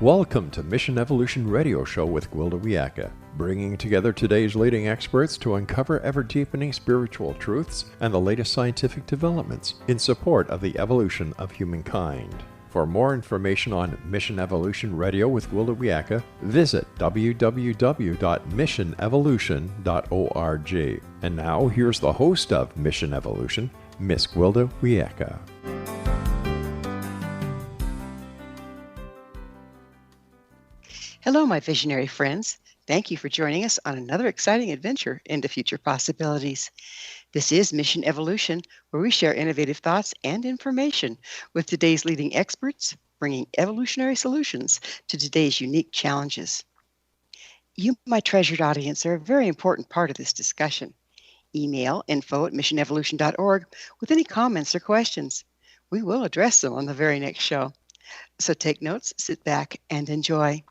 Welcome to Mission Evolution Radio Show with Gwilda Wiyaka, bringing together today's leading experts to uncover ever-deepening spiritual truths and the latest scientific developments in support of the evolution of humankind. For more information on Mission Evolution Radio with Gwilda Wiyaka, visit www.missionevolution.org. And now, here's the host of Mission Evolution, Miss Gwilda Wiyaka. Hello, my visionary friends. Thank you for joining us on another exciting adventure into future possibilities. This is Mission Evolution, where we share innovative thoughts and information with today's leading experts, bringing evolutionary solutions to today's unique challenges. You, my treasured audience, are a very important part of this discussion. Email info@missionevolution.org with any comments or questions. We will address them on the very next show. So take notes, sit back, and enjoy.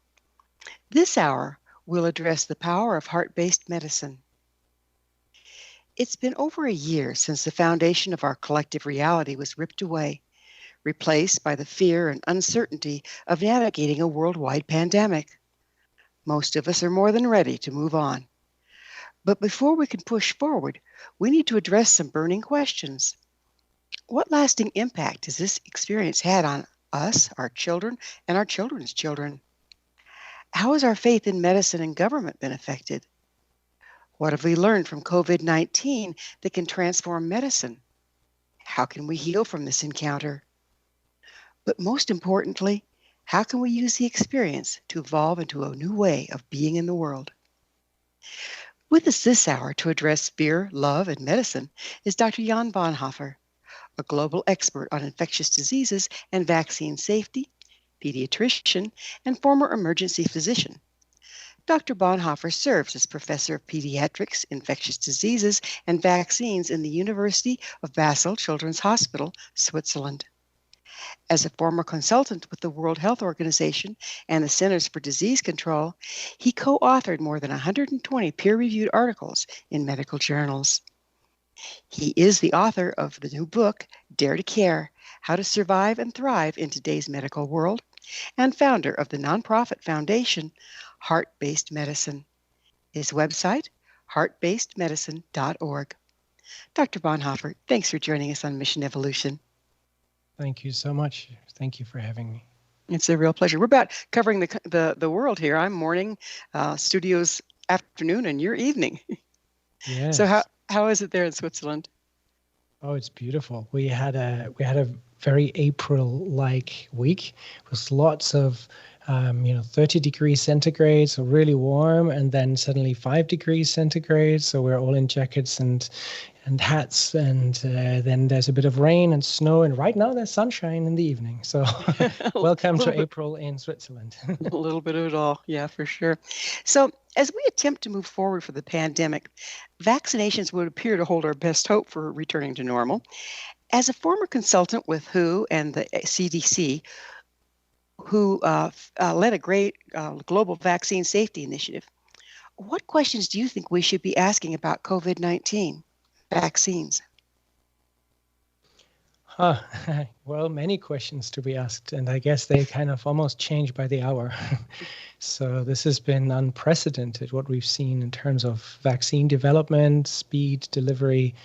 This hour, we'll address the power of heart-based medicine. It's been over a year since the foundation of our collective reality was ripped away, replaced by the fear and uncertainty of navigating a worldwide pandemic. Most of us are more than ready to move on. But before we can push forward, we need to address some burning questions. What lasting impact has this experience had on us, our children, and our children's children? How has our faith in medicine and government been affected? What have we learned from COVID-19 that can transform medicine? How can we heal from this encounter? But most importantly, how can we use the experience to evolve into a new way of being in the world? With us this hour to address fear, love, and medicine is Dr. Jan Bonhoeffer, a global expert on infectious diseases and vaccine safety, pediatrician, and former emergency physician. Dr. Bonhoeffer serves as professor of pediatrics, infectious diseases, and vaccines in the University of Basel Children's Hospital, Switzerland. As a former consultant with the World Health Organization and the Centers for Disease Control, he co-authored more than 120 peer-reviewed articles in medical journals. He is the author of the new book, Dare to Care: How to Survive and Thrive in Today's Medical World, and founder of the nonprofit foundation, Heart-Based Medicine. His website, heartbasedmedicine.org. Dr. Bonhoeffer, thanks for joining us on Mission Evolution. Thank you so much. Thank you for having me. It's a real pleasure. We're about covering the world here. I'm morning, studios afternoon, and you're evening. Yes. So how is it there in Switzerland? Oh, it's beautiful. We had a very April-like week with lots of 30 degrees centigrade, so really warm, and then suddenly 5 degrees centigrade. So we're all in jackets and hats, and then there's a bit of rain and snow, and right now there's sunshine in the evening. So welcome to April in Switzerland. A little bit of it all, yeah, for sure. So as we attempt to move forward for the pandemic, vaccinations would appear to hold our best hope for returning to normal. As a former consultant with WHO and the CDC, who led a great global vaccine safety initiative, what questions do you think we should be asking about COVID-19 vaccines? Well, many questions to be asked, and I guess they kind of almost change by the hour. So this has been unprecedented, what we've seen in terms of vaccine development, speed, delivery,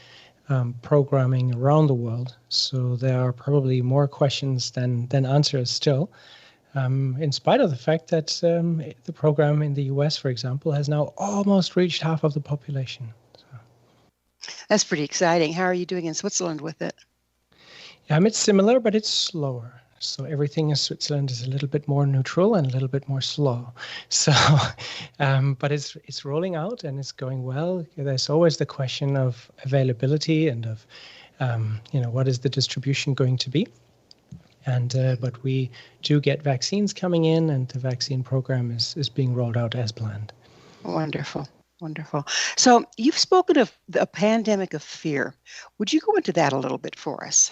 programming around the world. So there are probably more questions than answers still, in spite of the fact that the program in the US, for example, has now almost reached half of the population. So. That's pretty exciting. How are you doing in Switzerland with it? It's similar, but it's slower. So everything in Switzerland is a little bit more neutral and a little bit more slow. So, but it's rolling out and it's going well. There's always the question of availability and of, what is the distribution going to be? And but we do get vaccines coming in, and the vaccine program is being rolled out as planned. Wonderful. Wonderful. So you've spoken of a pandemic of fear. Would you go into that a little bit for us?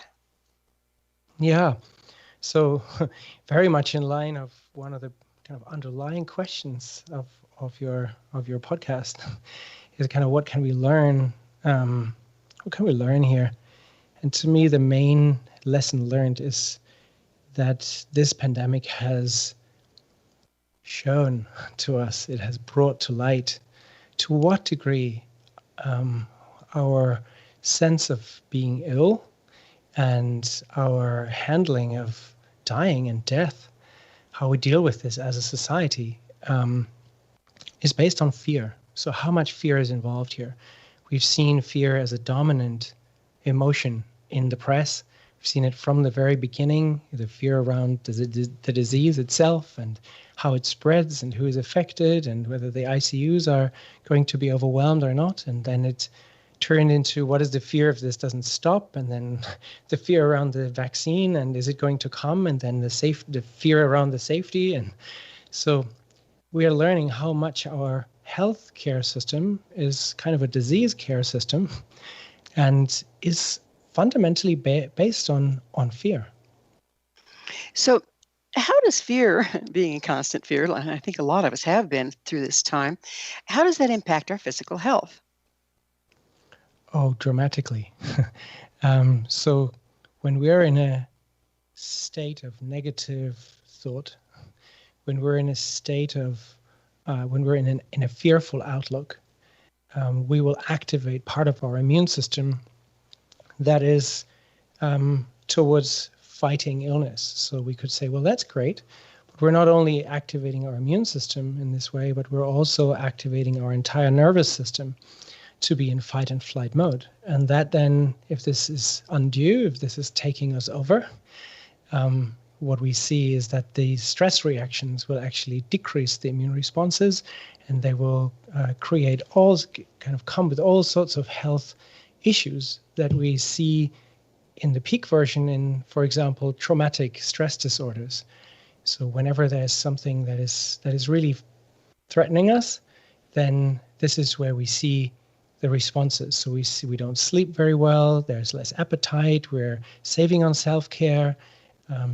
Yeah. So very much in line of one of the kind of underlying questions of your podcast is kind of what can we learn? What can we learn here? And to me, the main lesson learned is that this pandemic has shown to us, it has brought to light to what degree our sense of being ill and our handling of dying and death, how we deal with this as a society, is based on fear. So how much fear is involved here? We've seen fear as a dominant emotion in the press. We've seen it from the very beginning, the fear around the disease itself and how it spreads and who is affected and whether the ICUs are going to be overwhelmed or not. And then it turned into what is the fear if this doesn't stop, and then the fear around the vaccine and is it going to come, and then the fear around the safety. And so we are learning how much our healthcare system is kind of a disease care system and is fundamentally based on fear. So how does fear, being in constant fear, and I think a lot of us have been through this time, how does that impact our physical health? Oh, dramatically. So when we're in a state of negative thought, when we're in a state of, when we're in a fearful outlook, we will activate part of our immune system that is towards fighting illness. So we could say, well, that's great, but we're not only activating our immune system in this way, but we're also activating our entire nervous system to be in fight and flight mode. And that then, if this is undue, if this is taking us over, what we see is that the stress reactions will actually decrease the immune responses, and they will come with all sorts of health issues that we see in the peak version in, for example, traumatic stress disorders. So whenever there's something that is really threatening us, then this is where we see the responses. So we don't sleep very well, there's less appetite, we're saving on self-care.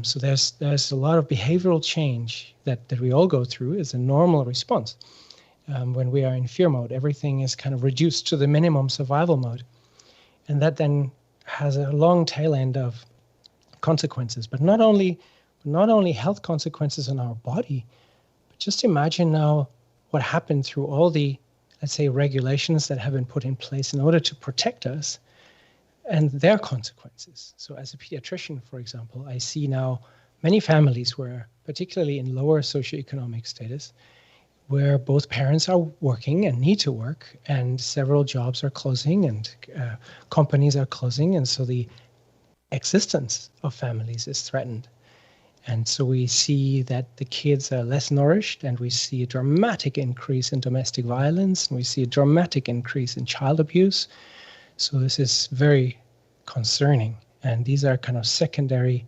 So there's a lot of behavioral change that we all go through as a normal response. When we are in fear mode, everything is kind of reduced to the minimum survival mode. And that then has a long tail end of consequences, but not only health consequences on our body, but just imagine now what happened through all the, let's say, regulations that have been put in place in order to protect us and their consequences. So as a pediatrician, for example, I see now many families where, particularly in lower socioeconomic status, where both parents are working and need to work, and several jobs are closing and companies are closing, and so the existence of families is threatened. And so we see that the kids are less nourished, and we see a dramatic increase in domestic violence, and we see a dramatic increase in child abuse. So this is very concerning, and these are kind of secondary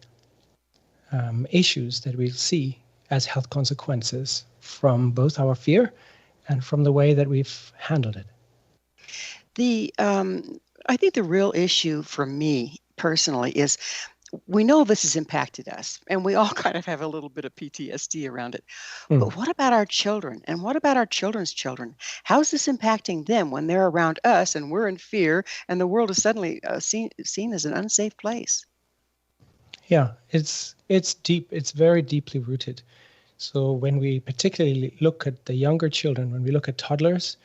issues that we'll see as health consequences from both our fear and from the way that we've handled it. I think the real issue for me personally is we know this has impacted us, and we all kind of have a little bit of PTSD around it. But what about our children? And what about our children's children? How's this impacting them when they're around us and we're in fear and the world is suddenly seen as an unsafe place? Yeah, it's deep. It's very deeply rooted. So when we particularly look at the younger children, when we look at toddlers,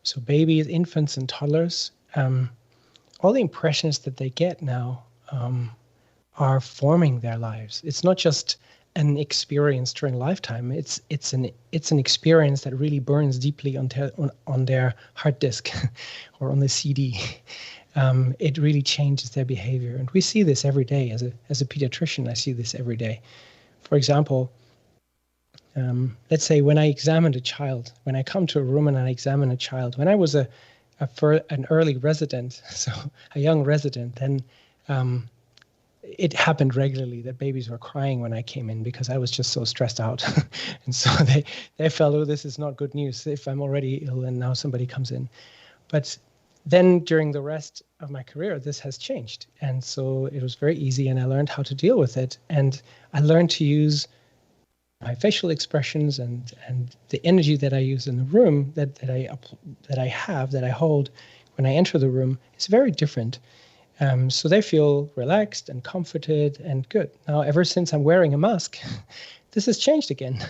so babies, infants, and toddlers, all the impressions that they get now are forming their lives. It's not just an experience during lifetime. It's an experience that really burns deeply on their hard disk or on the CD. It really changes their behavior, and we see this every day. As a pediatrician, I see this every day. For example, let's say when I examined a child, when I come to a room and I examine a child, when I was an early resident, so a young resident, then it happened regularly that babies were crying when I came in because I was just so stressed out. And so they felt, oh, this is not good news if I'm already ill and now somebody comes in. But then during the rest of my career, this has changed. And so it was very easy, and I learned how to deal with it. And I learned to use my facial expressions and the energy that I use in the room that I hold when I enter the room is very different. So they feel relaxed and comforted and good. Now, ever since I'm wearing a mask, this has changed again.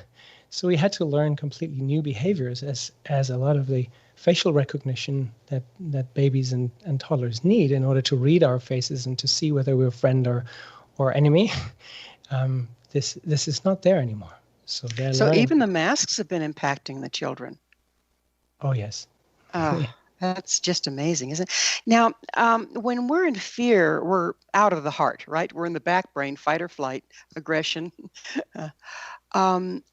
So we had to learn completely new behaviors as a lot of the facial recognition that babies and toddlers need in order to read our faces and to see whether we're friend or enemy. This is not there anymore. So they're So learning. even the masks have been impacting the children. Oh, yes. Oh, that's just amazing, isn't it? Now, when we're in fear, we're out of the heart, right? We're in the back brain, fight or flight, aggression.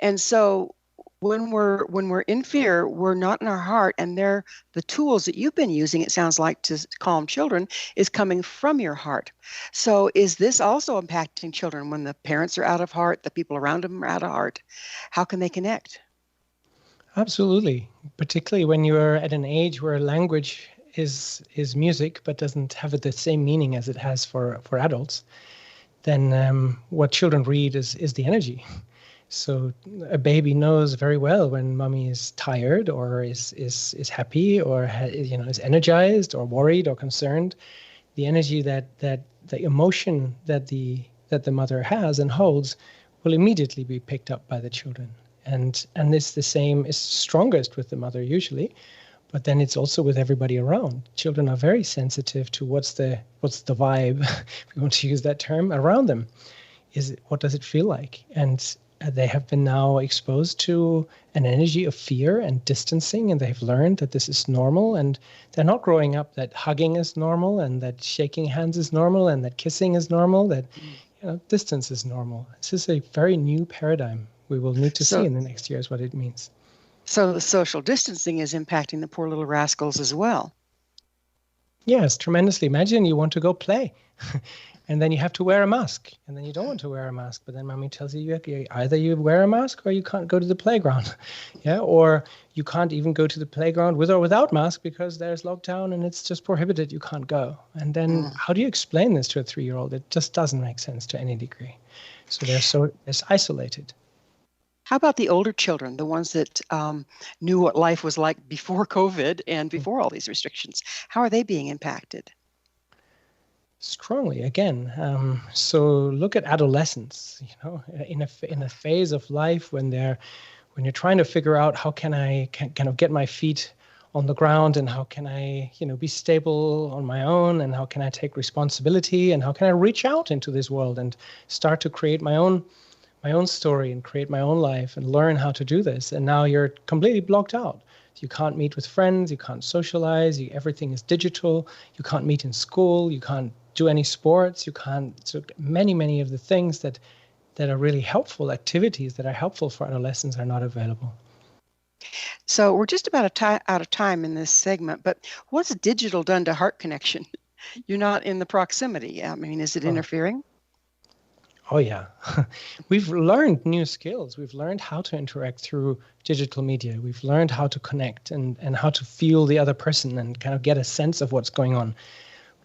And so when we're in fear, we're not in our heart, and they're the tools that you've been using, it sounds like, to calm children is coming from your heart. So is this also impacting children when the parents are out of heart, the people around them are out of heart? How can they connect? Absolutely, particularly when you're at an age where language is music but doesn't have the same meaning as it has for adults. Then what children read is the energy. So a baby knows very well when mommy is tired or is happy or is energized or worried or concerned. The energy that the emotion that the mother has and holds will immediately be picked up by the children. And it's the same, is strongest with the mother usually, but then it's also with everybody around. Children are very sensitive to what's the vibe, if we want to use that term, around them. What does it feel like? And they have been now exposed to an energy of fear and distancing, and they've learned that this is normal, and they're not growing up that hugging is normal and that shaking hands is normal and that kissing is normal, that distance is normal. This is a very new paradigm. We will need to see in the next years what it means. So the social distancing is impacting the poor little rascals as well. Yes, tremendously. Imagine you want to go play and then you have to wear a mask, and then you don't want to wear a mask, but then mommy tells you either you wear a mask or you can't go to the playground. Yeah, or you can't even go to the playground with or without mask because there's lockdown and it's just prohibited. You can't go. And then how do you explain this to a 3-year-old? It just doesn't make sense to any degree. So they're isolated. How about the older children, the ones that knew what life was like before COVID and before all these restrictions? How are they being impacted? Strongly, again. So look at adolescents. In a phase of life when you're trying to figure out how can I kind of get my feet on the ground, and how can I be stable on my own, and how can I take responsibility, and how can I reach out into this world and start to create my own story and create my own life and learn how to do this. And now you're completely blocked out. You can't meet with friends, you can't socialize, everything is digital, you can't meet in school, you can't do any sports, you can't. So many of the things that are really helpful, activities that are helpful for adolescents, are not available. So we're just about out of time in this segment, but what's digital done to heart connection? You're not in the proximity. I mean, is it interfering? Oh, yeah. We've learned new skills. We've learned how to interact through digital media. We've learned how to connect and how to feel the other person and kind of get a sense of what's going on.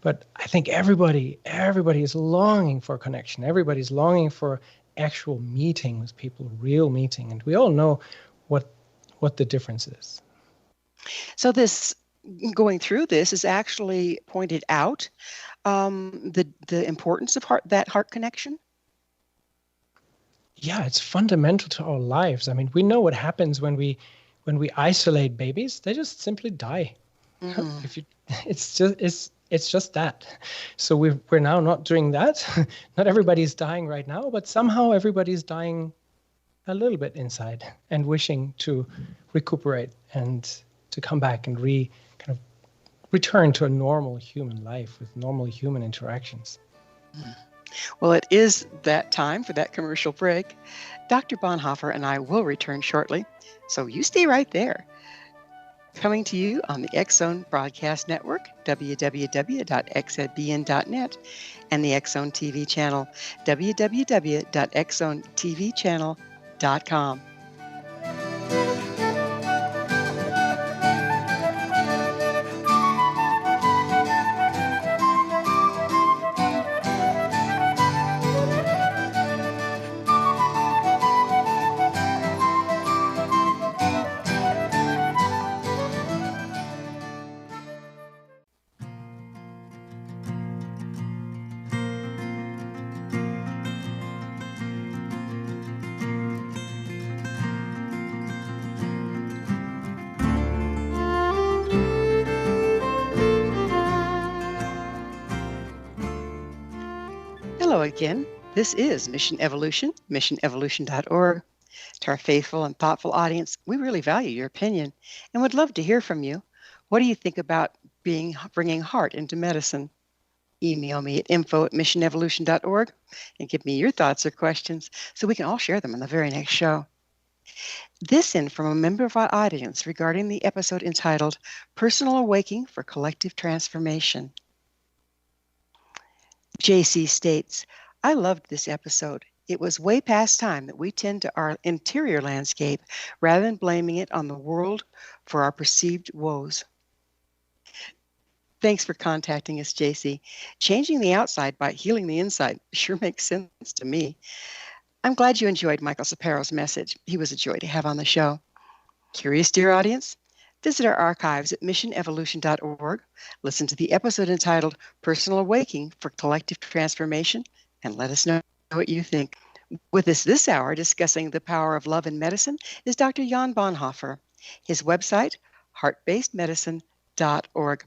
But I think everybody is longing for connection. Everybody's longing for actual meeting with people, real meeting. And we all know what the difference is. So this going through this is actually pointed out the importance of that heart connection. Yeah, it's fundamental to our lives. I mean, we know what happens when we isolate babies. They just simply die. Mm-hmm. It's just that. So we're now not doing that. Not everybody's dying right now, but somehow everybody's dying a little bit inside and wishing to recuperate and to come back and kind of return to a normal human life with normal human interactions. Well, it is that time for that commercial break. Dr. Bonhoeffer and I will return shortly, so you stay right there. Coming to you on the X-Zone Broadcast Network, www.xzbn.net, and the X-Zone TV channel, www.xzonetvchannel.com. again. This is Mission Evolution, missionevolution.org. To our faithful and thoughtful audience, we really value your opinion and would love to hear from you. What do you think about bringing heart into medicine? Email me at info@missionevolution.org and give me your thoughts or questions so we can all share them on the very next show. This in from a member of our audience regarding the episode entitled Personal Awakening for Collective Transformation. JC states, I loved this episode. It was way past time that we tend to our interior landscape rather than blaming it on the world for our perceived woes. Thanks for contacting us, JC. Changing the outside by healing the inside sure makes sense to me. I'm glad you enjoyed Michael Sapero's message. He was a joy to have on the show. Curious, dear audience? Visit our archives at missionevolution.org. Listen to the episode entitled Personal Awakening for Collective Transformation and let us know what you think. With us this hour discussing the power of love in medicine is Dr. Jan Bonhoeffer. His website, heartbasedmedicine.org.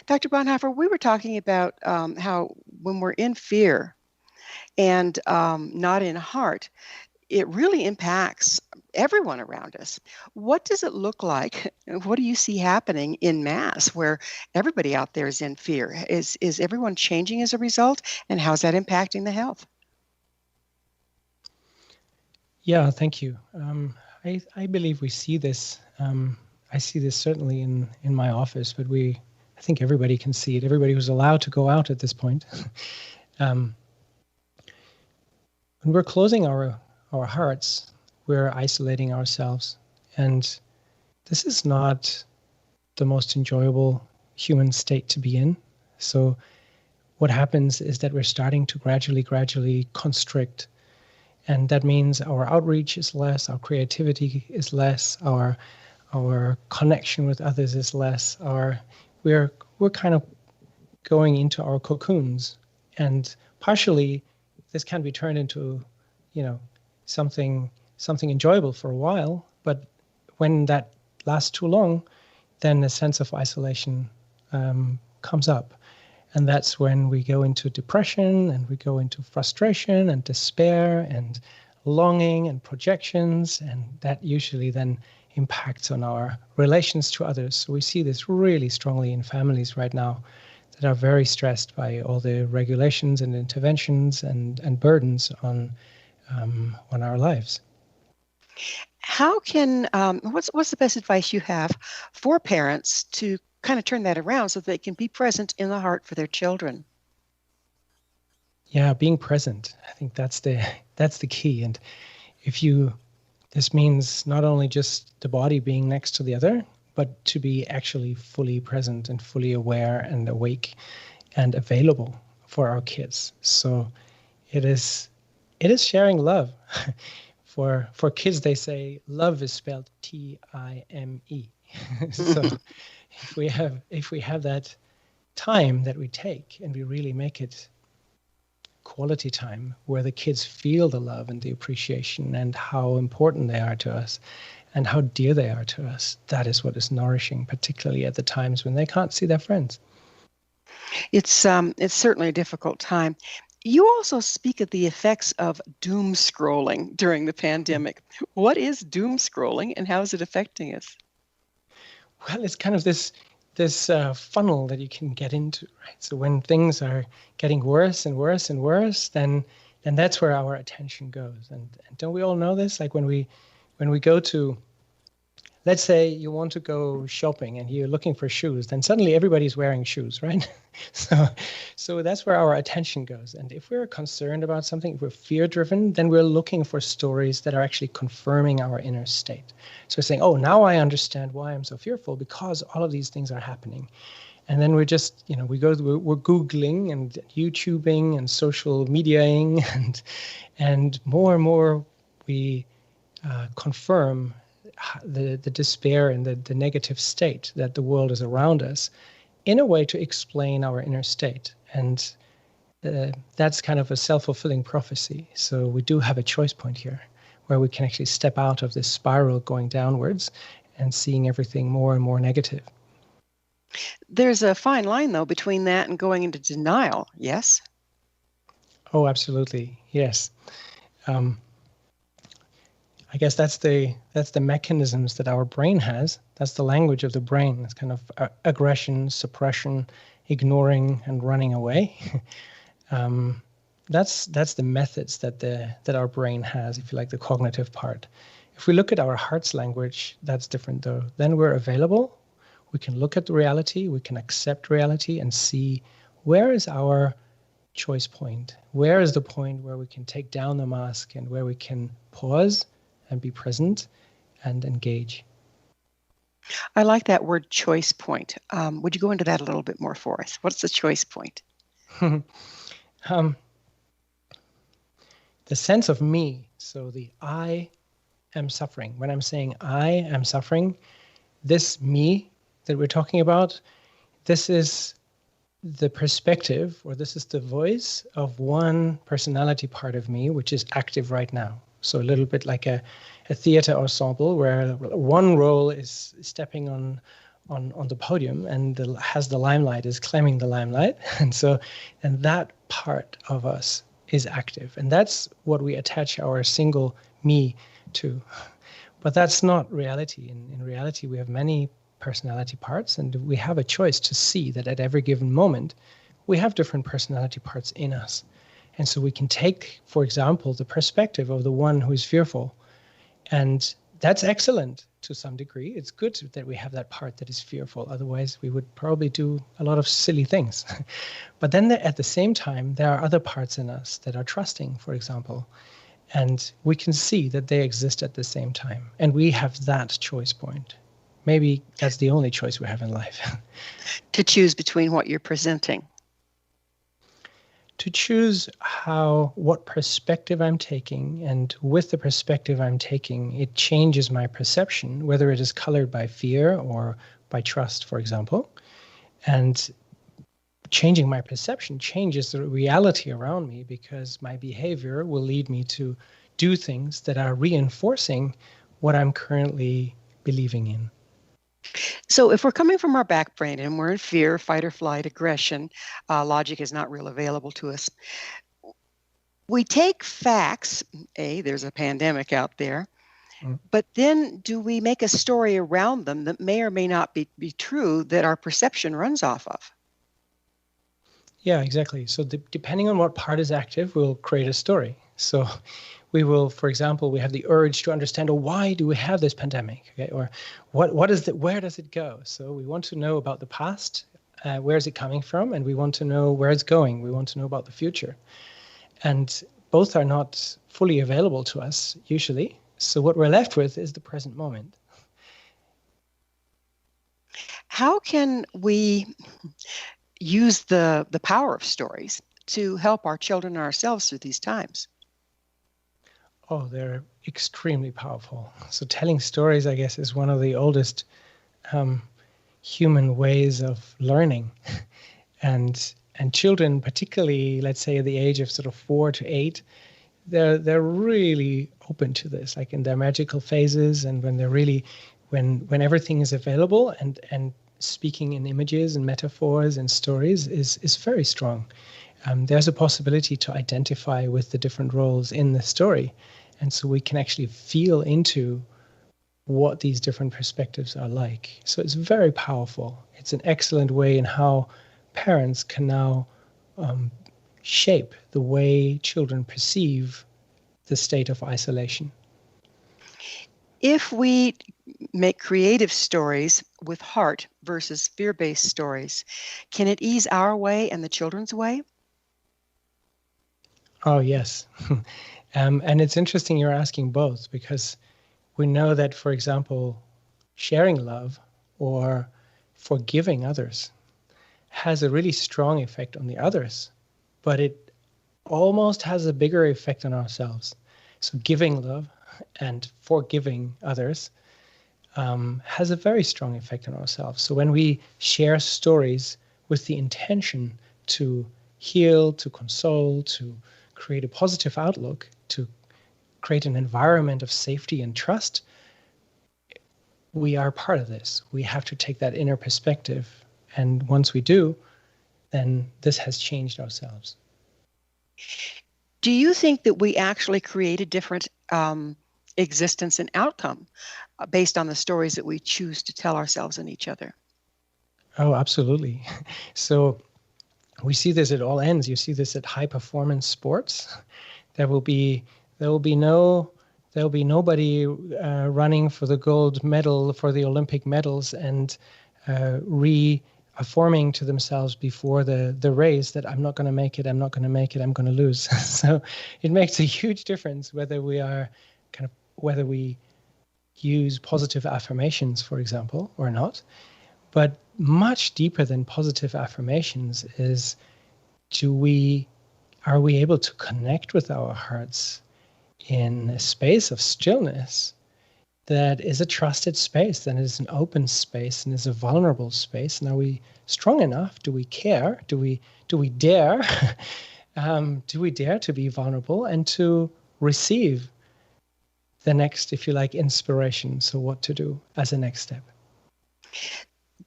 Dr. Bonhoeffer, we were talking about how when we're in fear and not in heart, it really impacts everyone around us. What does it look like? What do you see happening in mass where everybody out there is in fear? Is everyone changing as a result? And how's that impacting the health? Yeah, thank you. I believe we see this. I see this certainly in my office, but I think everybody can see it. Everybody who's allowed to go out at this point. When we're closing our hearts, we're isolating ourselves. And this is not the most enjoyable human state to be in. So what happens is that we're starting to gradually constrict. And that means our outreach is less, our creativity is less, our connection with others is less. We're kind of going into our cocoons. And partially this can be turned into, something enjoyable for a while, but when that lasts too long, then a sense of isolation comes up. And that's when we go into depression and we go into frustration and despair and longing and projections, and that usually then impacts on our relations to others. So we see this really strongly in families right now that are very stressed by all the regulations and interventions and burdens on our lives. How can what's the best advice you have for parents to kind of turn that around so they can be present in the heart for their children? Yeah, being present. I think that's the key. And this means not only just the body being next to the other, but to be actually fully present and fully aware and awake and available for our kids. So it is sharing love. For kids, they say love is spelled Time. So if we have that time that we take and we really make it quality time where the kids feel the love and the appreciation and how important they are to us and how dear they are to us, that is what is nourishing, particularly at the times when they can't see their friends. It's certainly a difficult time. You also speak of the effects of doom scrolling during the pandemic. What is doom scrolling and how is it affecting us? Well, it's kind of this funnel that you can get into, right? So when things are getting worse and worse and worse, then that's where our attention goes. And don't we all know this? Like when we go to, let's say you want to go shopping and you're looking for shoes, then suddenly everybody's wearing shoes, right? So that's where our attention goes. And if we're concerned about something, if we're fear-driven, then we're looking for stories that are actually confirming our inner state. So we're saying, oh, now I understand why I'm so fearful because all of these things are happening. And then we're just, we're Googling and YouTubing and social mediaing and more we confirm the despair and the negative state that the world is around us in a way to explain our inner state. And that's kind of a self-fulfilling prophecy. So we do have a choice point here where we can actually step out of this spiral going downwards and seeing everything more and more negative. There's a fine line, though, between that and going into denial, yes? Oh, absolutely. Yes. Um, I guess that's the mechanisms that our brain has. That's the language of the brain. It's kind of aggression, suppression, ignoring, and running away. um, that's the methods that our brain has, if you like, the cognitive part. If we look at our heart's language, that's different though. Then we're available. We can look at the reality. We can accept reality and see where is our choice point. Where is the point where we can take down the mask and where we can pause and be present and engage. I like that word choice point. Would you go into that a little bit more for us? What's the choice point? The sense of me, so the I am suffering. When I'm saying I am suffering, this me that we're talking about, this is the perspective, or this is the voice of one personality part of me, which is active right now. So a little bit like a theater ensemble where one role is stepping on the podium and has the limelight, is claiming the limelight. And that part of us is active. And that's what we attach our single me to. But that's not reality. In reality, we have many personality parts, and we have a choice to see that at every given moment, we have different personality parts in us. And so we can take, for example, the perspective of the one who is fearful. And that's excellent to some degree. It's good that we have that part that is fearful. Otherwise, we would probably do a lot of silly things. But then at the same time, there are other parts in us that are trusting, for example. And we can see that they exist at the same time. And we have that choice point. Maybe that's the only choice we have in life. To choose between what you're presenting. To choose what perspective I'm taking, and with the perspective I'm taking, it changes my perception, whether it is colored by fear or by trust, for example. And changing my perception changes the reality around me, because my behavior will lead me to do things that are reinforcing what I'm currently believing in. So if we're coming from our back brain and we're in fear, fight or flight, aggression, logic is not real available to us. We take facts, there's a pandemic out there, but then do we make a story around them that may or may not be true, that our perception runs off of? Yeah, exactly. So depending on what part is active, we'll create a story. So we will, for example, we have the urge to understand, why do we have this pandemic? Okay, or what is where does it go? So we want to know about the past, where is it coming from, and we want to know where it's going. We want to know about the future. And both are not fully available to us usually. So what we're left with is the present moment. How can we use the power of stories to help our children and ourselves through these times? Oh, they're extremely powerful. So telling stories, I guess, is one of the oldest human ways of learning. And children, particularly, let's say at the age of sort of 4 to 8, they're really open to this, like in their magical phases, and when they're really, when everything is available, and speaking in images and metaphors and stories is very strong. There's a possibility to identify with the different roles in the story. And so we can actually feel into what these different perspectives are like. So it's very powerful. It's an excellent way in how parents can now shape the way children perceive the state of isolation. If we make creative stories with heart versus fear-based stories, can it ease our way and the children's way? Oh, yes. And it's interesting you're asking both, because we know that, for example, sharing love or forgiving others has a really strong effect on the others, but it almost has a bigger effect on ourselves. So giving love and forgiving others has a very strong effect on ourselves. So when we share stories with the intention to heal, to console, to create a positive outlook, to create an environment of safety and trust, we are part of this. We have to take that inner perspective. And once we do, then this has changed ourselves. Do you think that we actually create a different existence and outcome based on the stories that we choose to tell ourselves and each other? Oh, absolutely. So we see this at all ends. You see this at high performance sports. There will be nobody running for the gold medal, for the Olympic medals, and reforming to themselves before the race that I'm not going to make it, I'm going to lose. So it makes a huge difference whether we use positive affirmations, for example, or not. But much deeper than positive affirmations is, are we able to connect with our hearts in a space of stillness that is a trusted space, that is an open space and is a vulnerable space? And are we strong enough? Do we care? Do we dare? Do we dare to be vulnerable and to receive the next, if you like, inspiration? So what to do as a next step?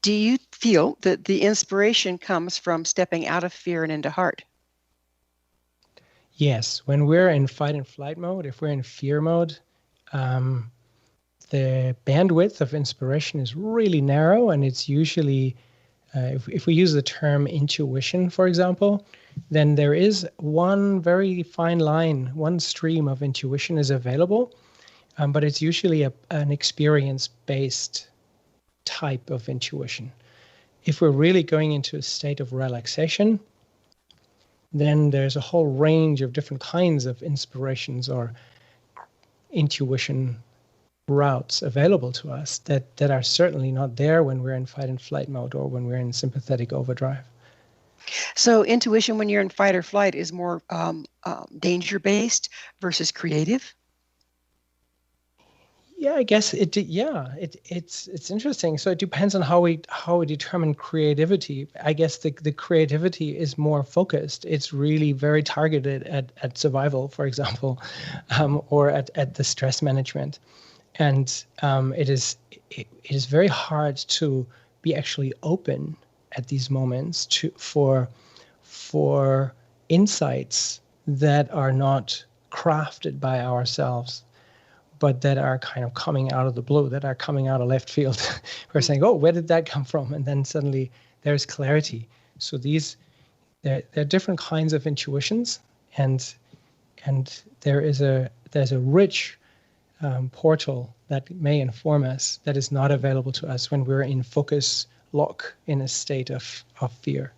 Do you feel that the inspiration comes from stepping out of fear and into heart? Yes. When we're in fight and flight mode, if we're in fear mode, the bandwidth of inspiration is really narrow, and it's usually, if we use the term intuition, for example, then there is one very fine line, one stream of intuition is available, but it's usually an experience-based type of intuition. If we're really going into a state of relaxation, then there's a whole range of different kinds of inspirations or intuition routes available to us that are certainly not there when we're in fight and flight mode or when we're in sympathetic overdrive. So intuition when you're in fight or flight is more danger-based versus creative? Yeah, I guess it's interesting. So it depends on how we determine creativity. I guess the creativity is more focused. It's really very targeted at survival, for example, or at the stress management. And it is very hard to be actually open at these moments for insights that are not crafted by ourselves, but that are kind of coming out of the blue, that are coming out of left field. We're saying, oh, where did that come from? And then suddenly there's clarity. So there are different kinds of intuitions, and there's a rich portal that may inform us that is not available to us when we're in focus lock in a state of fear.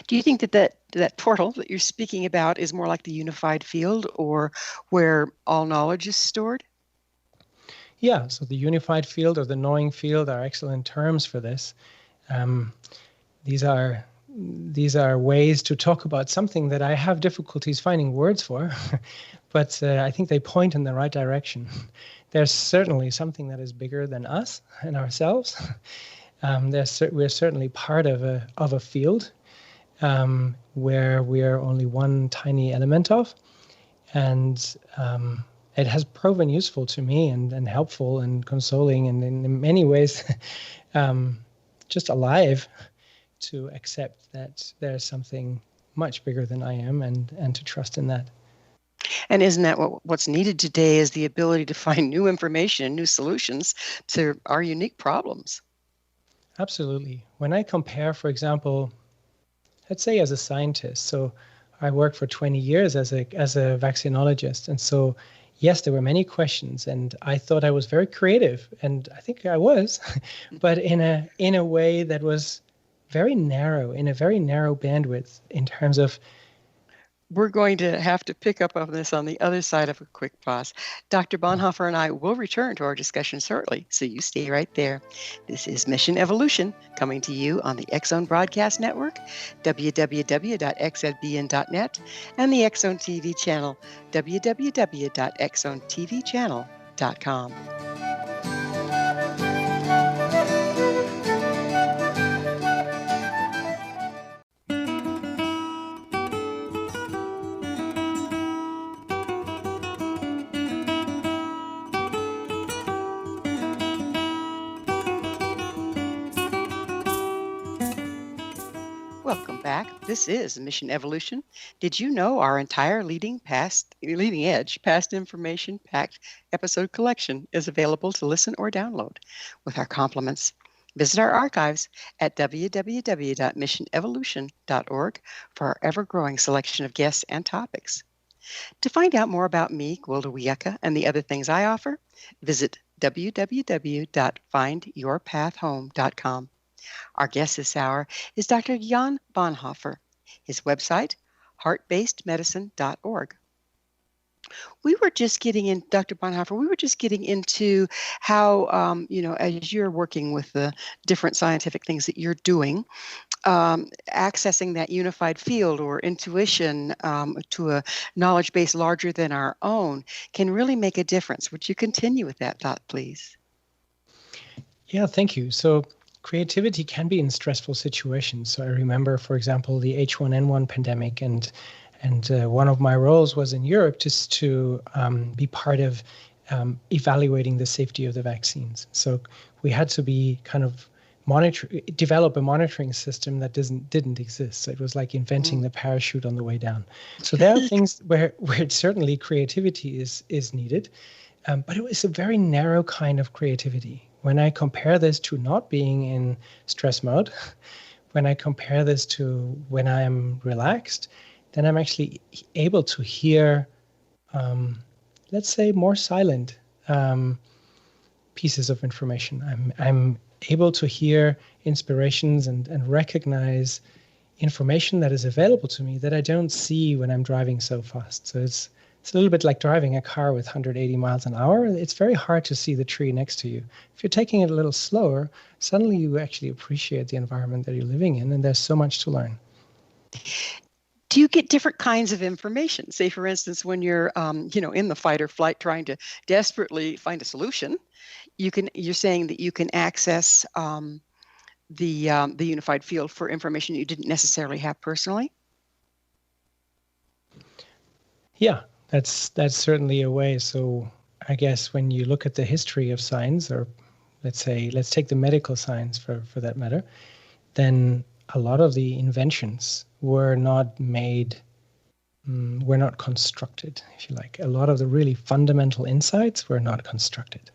Do you think that portal that you're speaking about is more like the unified field, or where all knowledge is stored? Yeah, so the unified field or the knowing field are excellent terms for this. These are ways to talk about something that I have difficulties finding words for, but I think they point in the right direction. There's certainly something that is bigger than us and ourselves. We're certainly part of a field where we are only one tiny element of, and it has proven useful to me and helpful and consoling, and in many ways just alive to accept that there's something much bigger than I am and to trust in that. And isn't that what's needed today, is the ability to find new information and new solutions to our unique problems? Absolutely. When I compare, for example, let's say as a scientist, so I worked for 20 years as a vaccinologist, and so yes, there were many questions, and I thought I was very creative, and I think I was, but in a way that was very narrow, in a very narrow bandwidth in terms of. We're going to have to pick up on this on the other side of a quick pause. Dr. Bonhoeffer and I will return to our discussion shortly, so you stay right there. This is Mission Evolution, coming to you on the X-Zone Broadcast Network, www.xzbn.net, and the X-Zone TV channel, www.xzonetvchannel.com. Welcome back. This is Mission Evolution. Did you know our entire leading edge past information packed episode collection is available to listen or download with our compliments? Visit our archives at www.missionevolution.org for our ever-growing selection of guests and topics. To find out more about me, Gwilda Wiyaka, and the other things I offer, visit www.findyourpathhome.com. Our guest this hour is Dr. Jan Bonhoeffer. His website, heartbasedmedicine.org. We were just getting in, Dr. Bonhoeffer, we were just getting into how, as you're working with the different scientific things that you're doing, accessing that unified field or intuition to a knowledge base larger than our own can really make a difference. Would you continue with that thought, please? Yeah, thank you. So creativity can be in stressful situations. So I remember, for example, the H1N1 pandemic, and one of my roles was in Europe just to be part of evaluating the safety of the vaccines. So we had to be kind of develop a monitoring system that didn't exist. So it was like inventing the parachute on the way down. So there are things where certainly creativity is needed, but it was a very narrow kind of creativity. When I compare this to not being in stress mode, when I compare this to when I am relaxed, then I'm actually able to hear, let's say, more silent pieces of information. I'm able to hear inspirations and recognize information that is available to me that I don't see when I'm driving so fast. So it's a little bit like driving a car with 180 miles an hour. It's very hard to see the tree next to you. If you're taking it a little slower, suddenly you actually appreciate the environment that you're living in, and there's so much to learn. Do you get different kinds of information? Say, for instance, when you're, in the fight or flight, trying to desperately find a solution, you're saying that you can access the unified field for information you didn't necessarily have personally? Yeah, that's certainly a way. So I guess when you look at the history of science, or let's take the medical science for that matter, then a lot of the inventions were not constructed, if you like. A lot of the really fundamental insights were not constructed.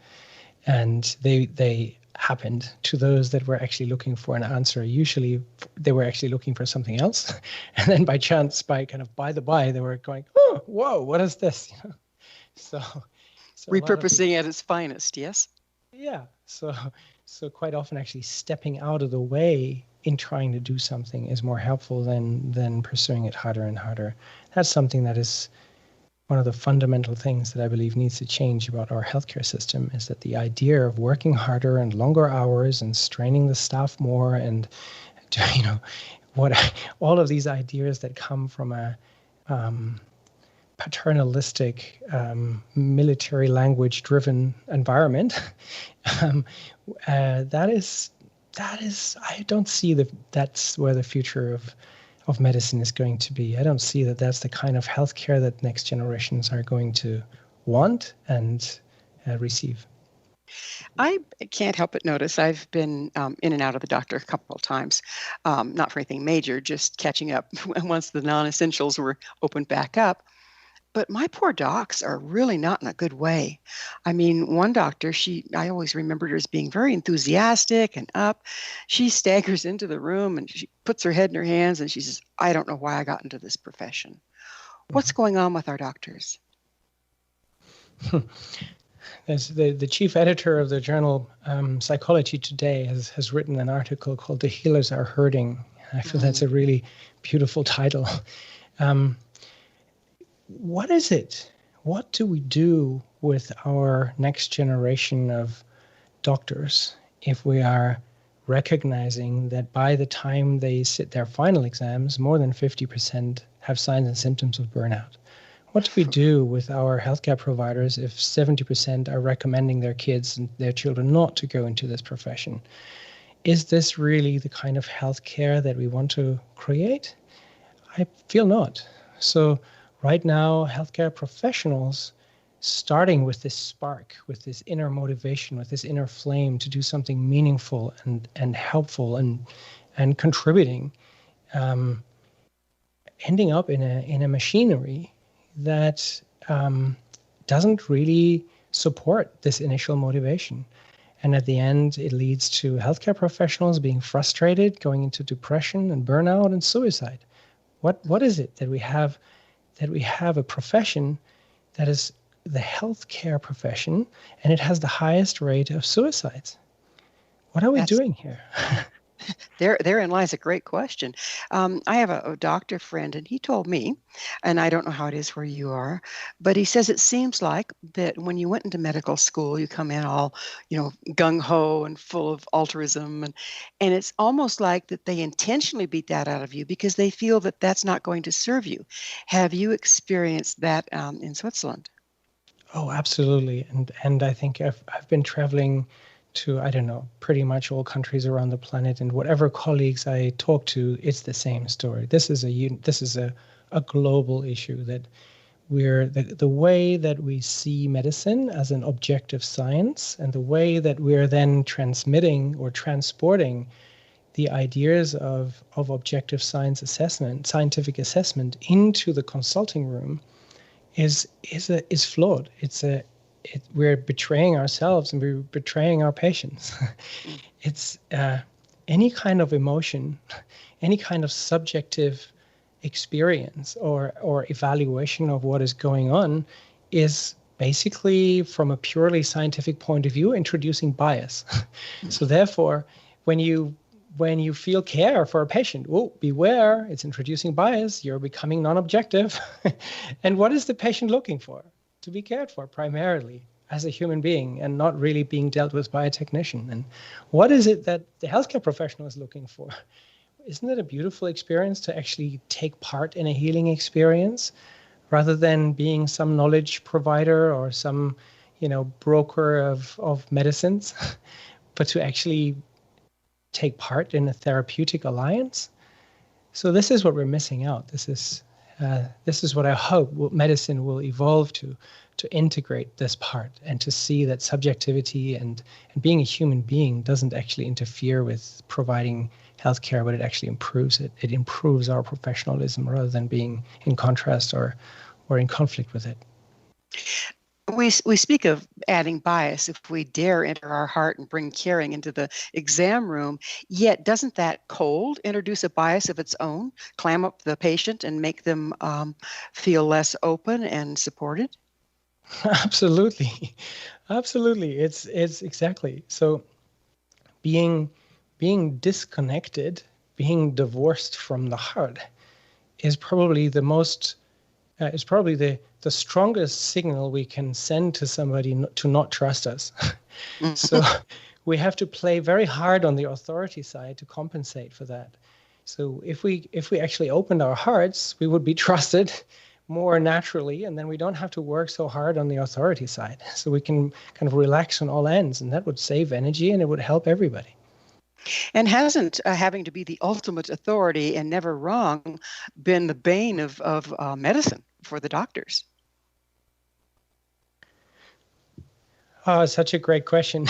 And they happened to those that were actually looking for an answer. Usually they were actually looking for something else. And then by chance, by the by, they were going, oh, whoa, what is this? So repurposing at its finest, yes? Yeah. So quite often actually stepping out of the way in trying to do something is more helpful than pursuing it harder and harder. That's something that is one of the fundamental things that I believe needs to change about our healthcare system, is that the idea of working harder and longer hours and straining the staff more and, all of these ideas that come from a paternalistic, military language-driven environment, that is, I don't see that's where the future of medicine is going to be. I don't see that that's the kind of healthcare that next generations are going to want and receive. I can't help but notice I've been in and out of the doctor a couple of times, not for anything major, just catching up once the non-essentials were opened back up. But my poor docs are really not in a good way. I mean, one doctor, I always remembered her as being very enthusiastic and up. She staggers into the room and she puts her head in her hands and she says, I don't know why I got into this profession. What's going on with our doctors? As the chief editor of the journal Psychology Today has written an article called The Healers Are Hurting. I feel that's a really beautiful title. What is it? What do we do with our next generation of doctors if we are recognizing that by the time they sit their final exams, more than 50% have signs and symptoms of burnout? What do we do with our healthcare providers if 70% are recommending their kids and their children not to go into this profession? Is this really the kind of healthcare that we want to create? I feel not. So right now, healthcare professionals, starting with this spark, with this inner motivation, with this inner flame to do something meaningful and helpful and contributing, ending up in a machinery that doesn't really support this initial motivation. And at the end, it leads to healthcare professionals being frustrated, going into depression and burnout and suicide. What is it that we have a profession that is the healthcare profession, and it has the highest rate of suicides? What are we doing here? Therein lies a great question. I have a doctor friend, and he told me, and I don't know how it is where you are, but he says it seems like that when you went into medical school, you come in all, gung-ho and full of altruism, and it's almost like that they intentionally beat that out of you because they feel that that's not going to serve you. Have you experienced that in Switzerland? Oh, absolutely. And I think I've been traveling to, I don't know, pretty much all countries around the planet, and whatever colleagues I talk to, it's the same story. This is a global issue, that we're the way that we see medicine as an objective science, and the way that we're then transmitting or transporting the ideas of objective scientific assessment into the consulting room is flawed. We're betraying ourselves and we're betraying our patients. It's any kind of emotion, any kind of subjective experience or evaluation of what is going on is basically, from a purely scientific point of view, introducing bias. So therefore, when you feel care for a patient, beware, it's introducing bias, you're becoming non-objective. And what is the patient looking for? To be cared for primarily as a human being, and not really being dealt with by a technician. And what is it that the healthcare professional is looking for? Isn't it a beautiful experience to actually take part in a healing experience, rather than being some knowledge provider or some, broker of medicines, but to actually take part in a therapeutic alliance? So this is what we're missing out. This is what I hope medicine will evolve to integrate this part, and to see that subjectivity and being a human being doesn't actually interfere with providing healthcare, but it actually improves it. It improves our professionalism rather than being in contrast or in conflict with it. We speak of adding bias if we dare enter our heart and bring caring into the exam room, yet doesn't that cold introduce a bias of its own, clam up the patient and make them feel less open and supported? Absolutely. It's exactly. So being disconnected, being divorced from the heart is probably the strongest signal we can send to somebody to not trust us. So we have to play very hard on the authority side to compensate for that. So if we actually opened our hearts, we would be trusted more naturally, and then we don't have to work so hard on the authority side. So we can kind of relax on all ends, and that would save energy and it would help everybody. And hasn't having to be the ultimate authority and never wrong been the bane of medicine for the doctors? Oh, such a great question.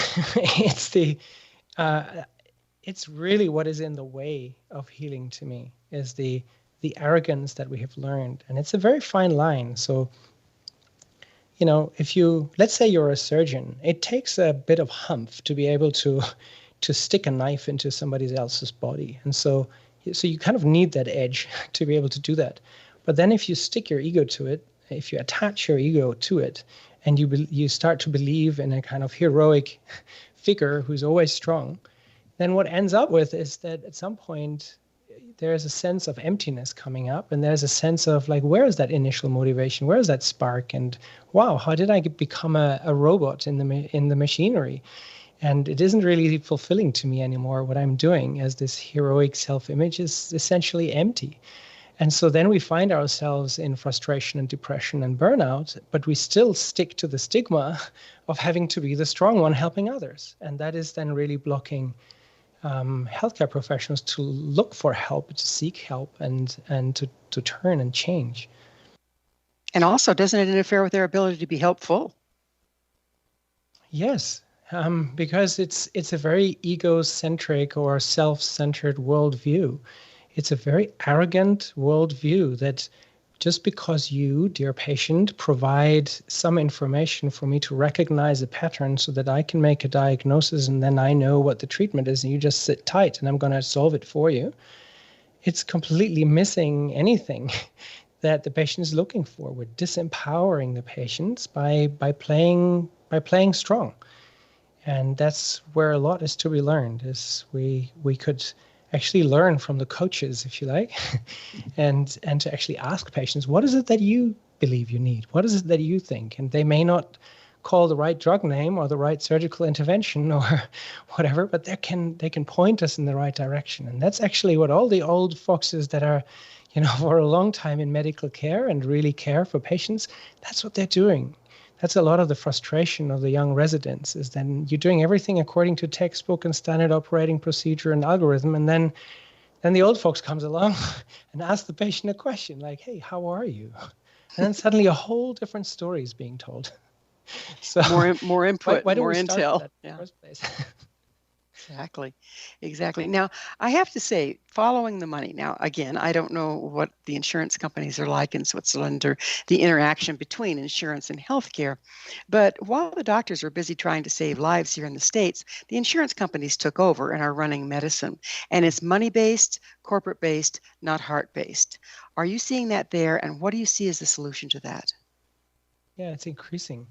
It's really what is in the way of healing to me, is the arrogance that we have learned. And it's a very fine line. So, let's say you're a surgeon, it takes a bit of humph to be able to stick a knife into somebody else's body. And so you kind of need that edge to be able to do that. But then if you stick your ego to it, if you attach your ego to it, and you start to believe in a kind of heroic figure who's always strong, then what ends up with is that at some point there's a sense of emptiness coming up, and there's a sense of like, where is that initial motivation? Where is that spark? And wow, how did I become a robot in the machinery? And it isn't really fulfilling to me anymore. What I'm doing as this heroic self-image is essentially empty. And so then we find ourselves in frustration and depression and burnout, but we still stick to the stigma of having to be the strong one helping others. And that is then really blocking healthcare professionals to look for help, to seek help, and to turn and change. And also, doesn't it interfere with their ability to be helpful? Yes, because it's a very egocentric or self-centered worldview. it's a very arrogant worldview that just because you, dear patient, provide some information for me to recognize a pattern so that I can make a diagnosis and then I know what the treatment is and you just sit tight and I'm going to solve it for you, it's completely missing anything that the patient is looking for. We're disempowering the patients by playing strong. And that's where a lot is to be learned, is we could actually learn from the coaches, if you like, and to actually ask patients, what is it that you believe you need? What is it that you think? And they may not call the right drug name or the right surgical intervention or whatever, but they can point us in the right direction. And that's actually what all the old foxes that are, for a long time in medical care and really care for patients, that's what they're doing. That's a lot of the frustration of the young residents, is then you're doing everything according to textbook and standard operating procedure and algorithm. And then the old folks comes along and asks the patient a question like, hey, how are you? And then suddenly a whole different story is being told. So more input, why don't more we start intel. with that in the first place? Exactly. Now, I have to say, following the money. Now, again, I don't know what the insurance companies are like in Switzerland or the interaction between insurance and healthcare. But while the doctors are busy trying to save lives here in the States, the insurance companies took over and are running medicine. And it's money-based, corporate-based, not heart-based. Are you seeing that there? And what do you see as the solution to that? Yeah, it's increasing.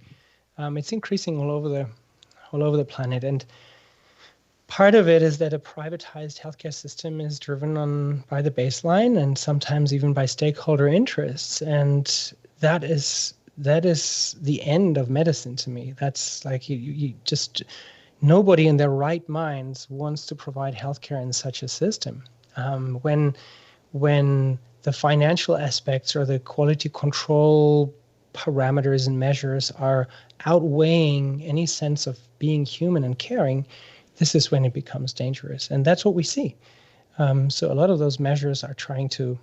It's increasing all over the planet. And part of it is that a privatized healthcare system is driven by the baseline and sometimes even by stakeholder interests. And that is the end of medicine to me. That's like you just, nobody in their right minds wants to provide healthcare in such a system. When the financial aspects or the quality control parameters and measures are outweighing any sense of being human and caring, this is when it becomes dangerous. And that's what we see. So a lot of those measures are trying to,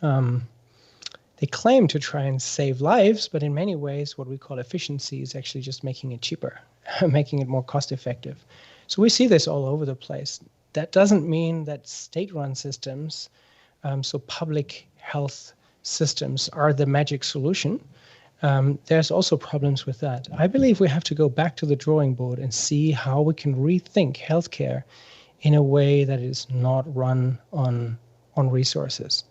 they claim to try and save lives, but in many ways, what we call efficiency is actually just making it cheaper, making it more cost effective. So we see this all over the place. That doesn't mean that state-run systems, so public health systems, are the magic solution. There's also problems with that. I believe we have to go back to the drawing board and see how we can rethink healthcare in a way that is not run on resources.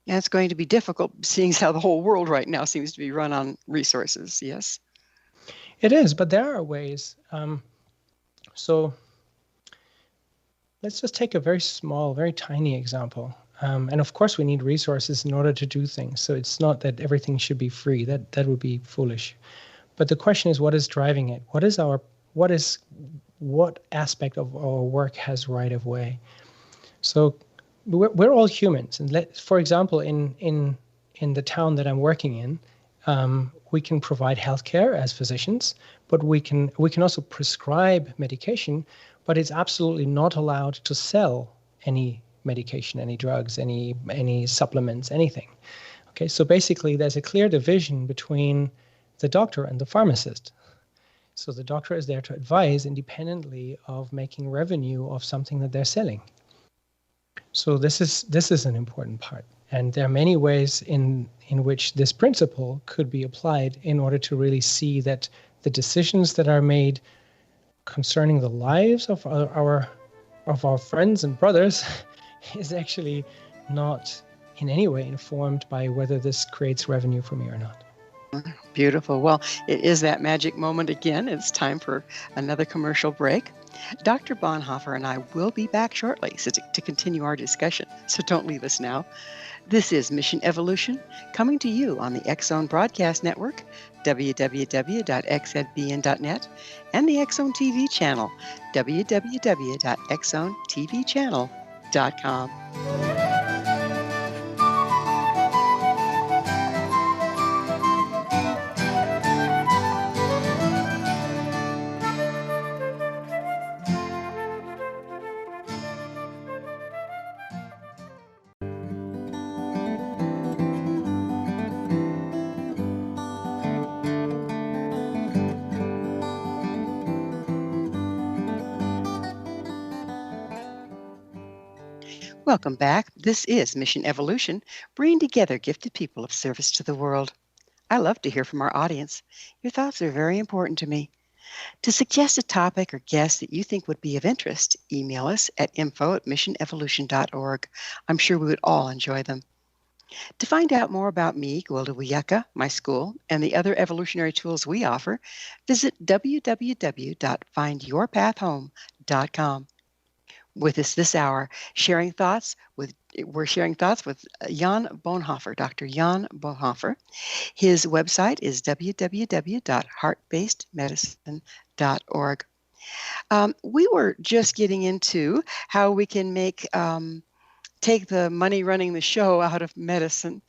Yeah, it's going to be difficult, seeing how the whole world right now seems to be run on resources. Yes, it is, but there are ways. So let's just take a very small, very tiny example. And of course, we need resources in order to do things. So it's not that everything should be free. That would be foolish. But the question is, what is driving it? What aspect of our work has right of way? So we're all humans. And for example, in the town that I'm working in, we can provide healthcare as physicians, but we can also prescribe medication, but it's absolutely not allowed to sell any medication, any drugs, any supplements, anything. Okay, so basically there's a clear division between the doctor and the pharmacist. So the doctor is there to advise independently of making revenue of something that they're selling. So this is an important part. And there are many ways in which this principle could be applied in order to really see that the decisions that are made concerning the lives of our friends and brothers is actually not in any way informed by whether this creates revenue for me or not. Beautiful. Well, it is that magic moment again. It's time for another commercial break. Dr. Bonhoeffer and I will be back shortly to continue our discussion, so don't leave us now. This is Mission Evolution, coming to you on the X-Zone Broadcast Network, www.xzbn.net, and the X-Zone TV channel, www.xzonetvchannel.com. Welcome back. This is Mission Evolution, bringing together gifted people of service to the world. I love to hear from our audience. Your thoughts are very important to me. To suggest a topic or guest that you think would be of interest, email us at info@missionevolution.org. I'm sure we would all enjoy them. To find out more about me, Gwilda Wiyaka, my school, and the other evolutionary tools we offer, visit www.findyourpathhome.com. With us this hour, we're sharing thoughts with Jan Bonhoeffer, Dr. Jan Bonhoeffer. His website is www.heartbasedmedicine.org. We were just getting into how we can take the money running the show out of medicine.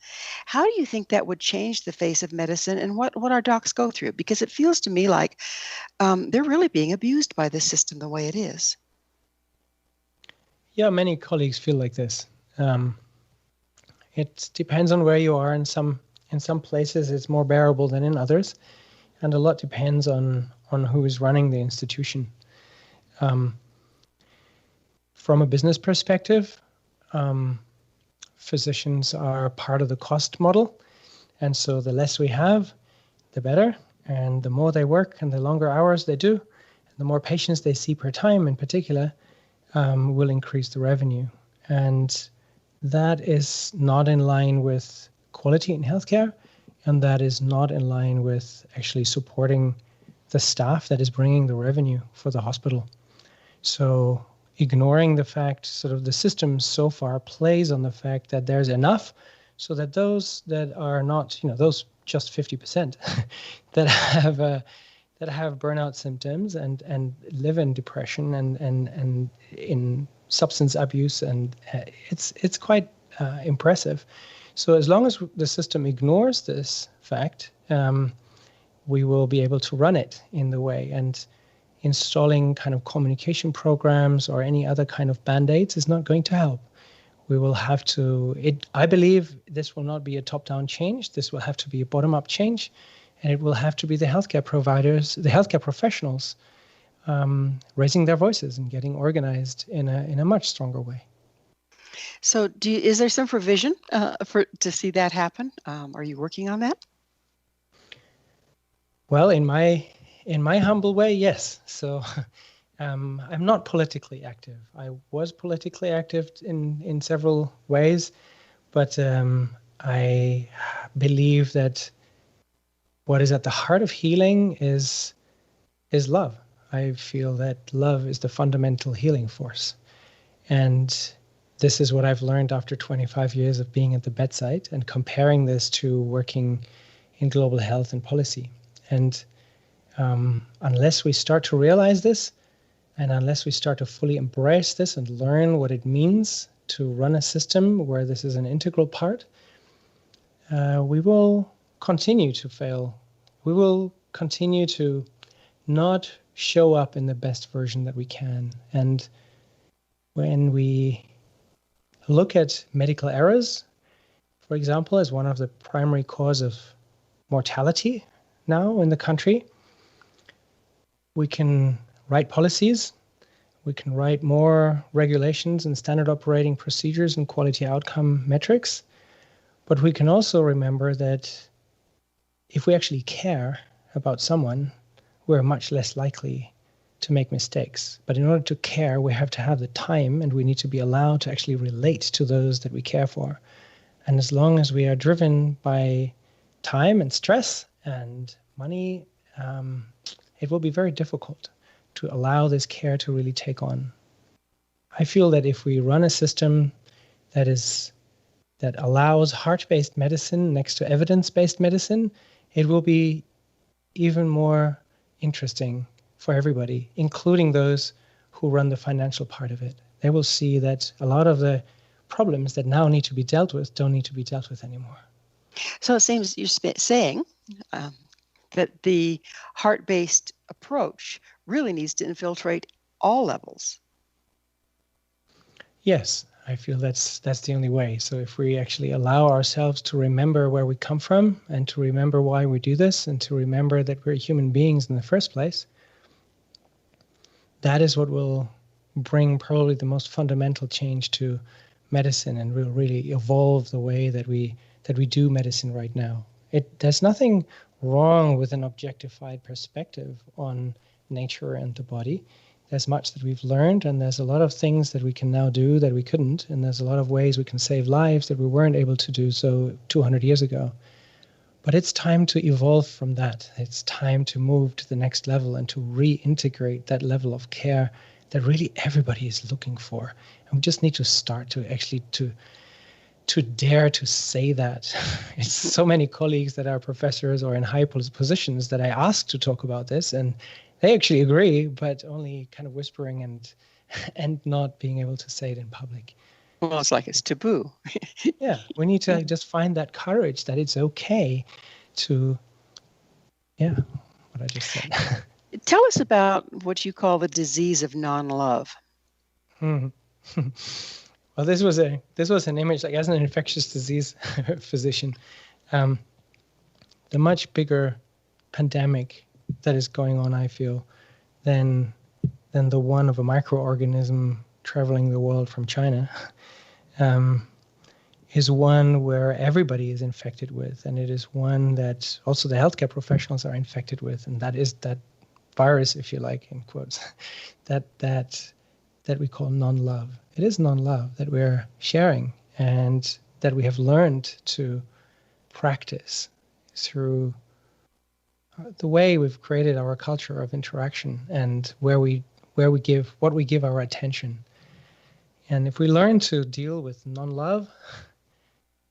How do you think that would change the face of medicine and what our docs go through? Because it feels to me like they're really being abused by this system the way it is. Yeah, many colleagues feel like this. It depends on where you are. In some places, it's more bearable than in others, and a lot depends on who is running the institution. From a business perspective, physicians are part of the cost model, and so the less we have, the better, and the more they work and the longer hours they do, and the more patients they see per time in particular, will increase the revenue. And that is not in line with quality in healthcare, and that is not in line with actually supporting the staff that is bringing the revenue for the hospital. So ignoring the fact, sort of the system so far plays on the fact that there's enough so that those that are not, those just 50% that have burnout symptoms and live in depression and in substance abuse, and it's quite impressive. So as long as the system ignores this fact, we will be able to run it in the way, and installing kind of communication programs or any other kind of band-aids is not going to help. We will have to, I believe this will not be a top-down change. This will have to be a bottom-up change. And it will have to be the healthcare providers, the healthcare professionals, raising their voices and getting organized in a much stronger way. So, is there some provision to see that happen? Are you working on that? Well, in my humble way, yes. So, I'm not politically active. I was politically active in several ways, but I believe that what is at the heart of healing is love. I feel that love is the fundamental healing force. And this is what I've learned after 25 years of being at the bedside and comparing this to working in global health and policy. And unless we start to realize this, and unless we start to fully embrace this and learn what it means to run a system where this is an integral part, we will continue to fail. We will continue to not show up in the best version that we can. And when we look at medical errors, for example, as one of the primary cause of mortality now in the country, we can write policies, we can write more regulations and standard operating procedures and quality outcome metrics, but we can also remember that if we actually care about someone, we're much less likely to make mistakes. But in order to care, we have to have the time, and we need to be allowed to actually relate to those that we care for. And as long as we are driven by time and stress and money, it will be very difficult to allow this care to really take on. I feel that if we run a system that allows heart-based medicine next to evidence-based medicine, it will be even more interesting for everybody, including those who run the financial part of it. They will see that a lot of the problems that now need to be dealt with don't need to be dealt with anymore. So it seems you're saying that the heart-based approach really needs to infiltrate all levels. Yes, I feel that's the only way. So if we actually allow ourselves to remember where we come from and to remember why we do this and to remember that we're human beings in the first place, that is what will bring probably the most fundamental change to medicine and will really evolve the way that we do medicine right now. There's nothing wrong with an objectified perspective on nature and the body. There's much that we've learned, and there's a lot of things that we can now do that we couldn't, and there's a lot of ways we can save lives that we weren't able to do so 200 years ago. But it's time to evolve from that. It's time to move to the next level and to reintegrate that level of care that really everybody is looking for. And we just need to start to actually to dare to say that. It's so many colleagues that are professors or in high positions that I ask to talk about this, and they actually agree, but only kind of whispering and not being able to say it in public. Well, it's like it's taboo. Yeah, we need to just find that courage that it's okay to, what I just said. Tell us about what you call the disease of non-love. Well, this was an image, like as an infectious disease physician, the much bigger pandemic that is going on, I feel, than the one of a microorganism traveling the world from China, is one where everybody is infected with, and it is one that also the healthcare professionals are infected with, and that is that virus, if you like, in quotes, that we call non-love. It is non-love that we're sharing and that we have learned to practice through the way we've created our culture of interaction and where we give our attention. And if we learn to deal with non-love,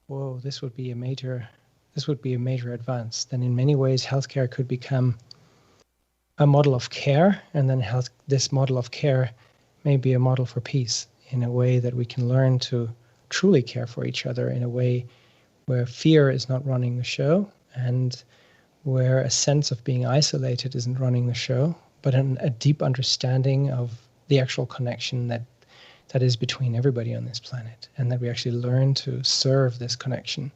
whoa, this would be a major advance. Then in many ways, healthcare could become a model of care, and then this model of care may be a model for peace in a way that we can learn to truly care for each other in a way where fear is not running the show and where a sense of being isolated isn't running the show, but a deep understanding of the actual connection that is between everybody on this planet, and that we actually learn to serve this connection.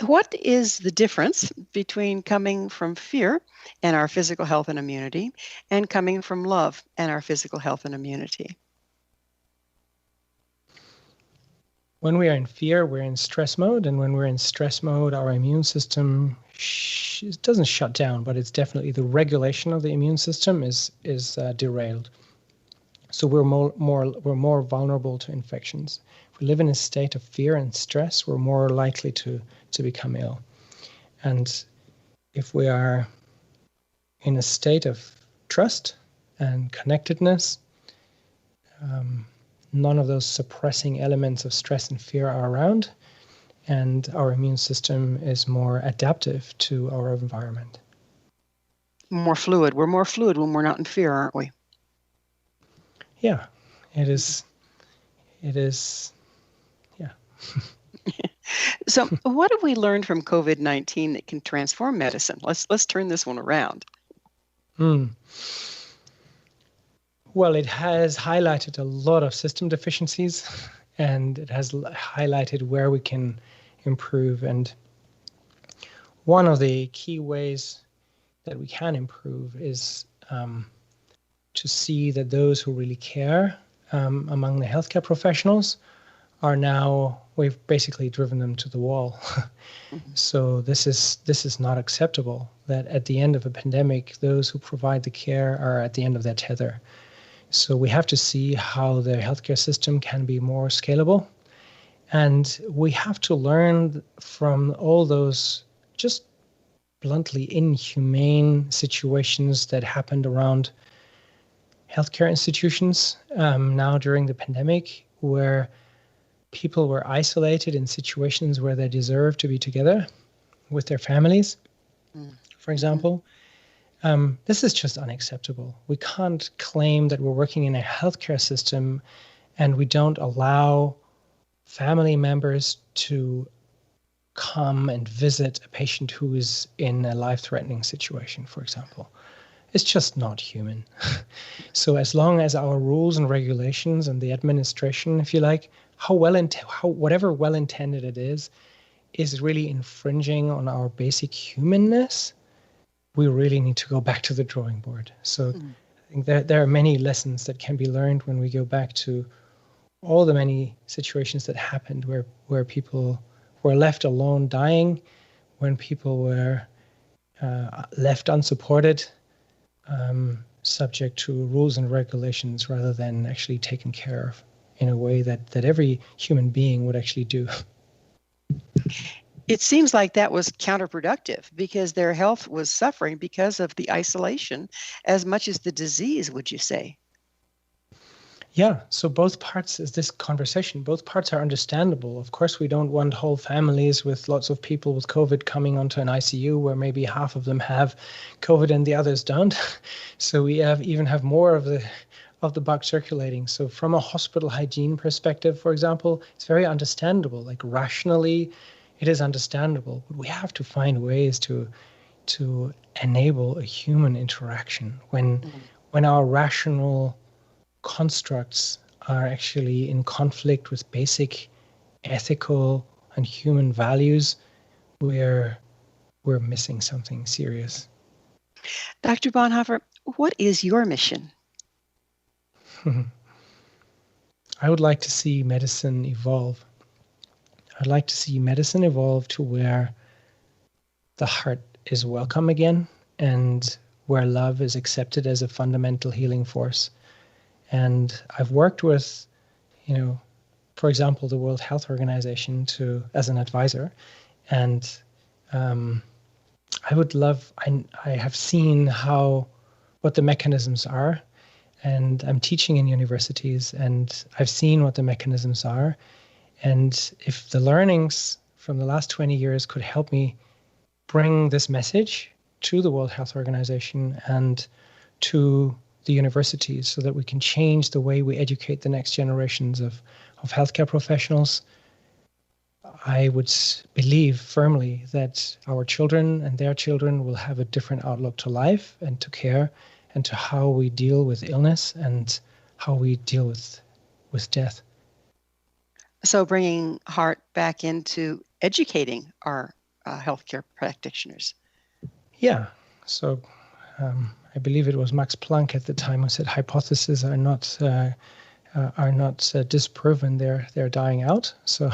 What is the difference between coming from fear and our physical health and immunity and coming from love and our physical health and immunity? When we are in fear, we're in stress mode, and when we're in stress mode, our immune system it doesn't shut down, but it's definitely the regulation of the immune system is derailed. So we're more vulnerable to infections. If we live in a state of fear and stress, we're more likely to become ill. And if we are in a state of trust and connectedness, none of those suppressing elements of stress and fear are around, and our immune system is more adaptive to our environment. More fluid. We're more fluid when we're not in fear, aren't we? Yeah, it is, yeah. So what have we learned from COVID-19 that can transform medicine? Let's turn this one around. Well, it has highlighted a lot of system deficiencies, and it has highlighted where we can improve. And one of the key ways that we can improve is to see that those who really care among the healthcare professionals are now, we've basically driven them to the wall. So this is not acceptable, that at the end of a pandemic, those who provide the care are at the end of their tether. So we have to see how the healthcare system can be more scalable. And we have to learn from all those just bluntly inhumane situations that happened around healthcare institutions now during the pandemic, where people were isolated in situations where they deserve to be together with their families, for example. This is just unacceptable. We can't claim that we're working in a healthcare system and we don't allow family members to come and visit a patient who is in a life-threatening situation, for example. It's just not human. So as long as our rules and regulations and the administration, if you like, whatever well-intended it is really infringing on our basic humanness, we really need to go back to the drawing board. So I think there are many lessons that can be learned when we go back to all the many situations that happened where people were left alone dying, when people were left unsupported, subject to rules and regulations rather than actually taken care of in a way that every human being would actually do. It seems like that was counterproductive because their health was suffering because of the isolation as much as the disease, would you say? Yeah, so both parts is this conversation. Both parts are understandable. Of course, we don't want whole families with lots of people with COVID coming onto an ICU where maybe half of them have COVID and the others don't. So we even have more of the bug circulating. So from a hospital hygiene perspective, for example, it's very understandable. Like rationally, it is understandable. But we have to find ways to enable a human interaction when our rational constructs are actually in conflict with basic ethical and human values, we're missing something serious. Dr. Bonhoeffer, what is your mission? I would like to see medicine evolve. I'd like to see medicine evolve to where the heart is welcome again and where love is accepted as a fundamental healing force. And I've worked with, for example, the World Health Organization as an advisor. And I have seen what the mechanisms are. And I'm teaching in universities and I've seen what the mechanisms are. And if the learnings from the last 20 years could help me bring this message to the World Health Organization and to the universities so that we can change the way we educate the next generations of healthcare professionals, I would believe firmly that our children and their children will have a different outlook to life and to care and to how we deal with illness and how we deal with death. So bringing heart back into educating our healthcare practitioners. Yeah. So I believe it was Max Planck at the time who said hypotheses are not disproven; they're dying out. So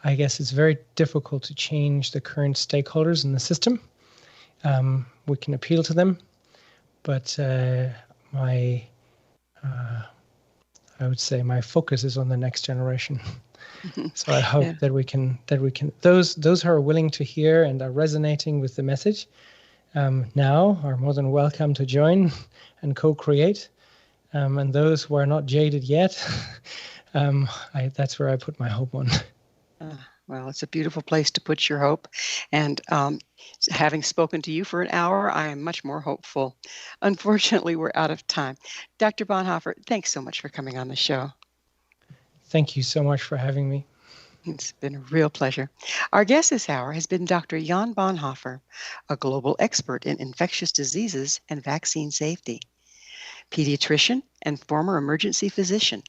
I guess it's very difficult to change the current stakeholders in the system. We can appeal to them, but I would say my focus is on the next generation. So I hope that we can those who are willing to hear and are resonating with the message now are more than welcome to join and co-create. And those who are not jaded yet, that's where I put my hope on. Well, it's a beautiful place to put your hope. And having spoken to you for an hour, I am much more hopeful. Unfortunately, we're out of time. Dr. Bonhoeffer, thanks so much for coming on the show. Thank you so much for having me. It's been a real pleasure. Our guest this hour has been Dr. Jan Bonhoeffer, a global expert in infectious diseases and vaccine safety, pediatrician and former emergency physician.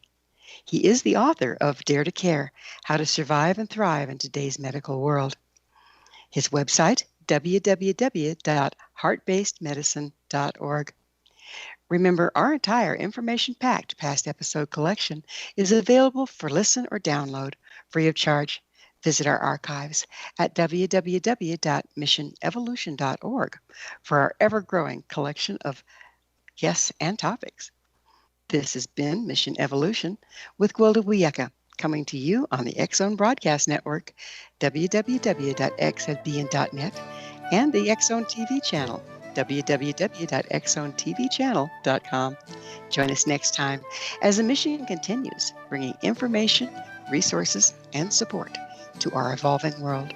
He is the author of Dare to Care, How to Survive and Thrive in Today's Medical World. His website, www.heartbasedmedicine.org. Remember, our entire information-packed past episode collection is available for listen or download free of charge. Visit our archives at www.missionevolution.org for our ever-growing collection of guests and topics. This has been Mission Evolution with Gwilda Wiyaka, coming to you on the X-Zone Broadcast Network, www.xzbn.net, and the X-Zone TV channel, www.xzonetvchannel.com. Join us next time as the mission continues, bringing information, resources, and support to our evolving world.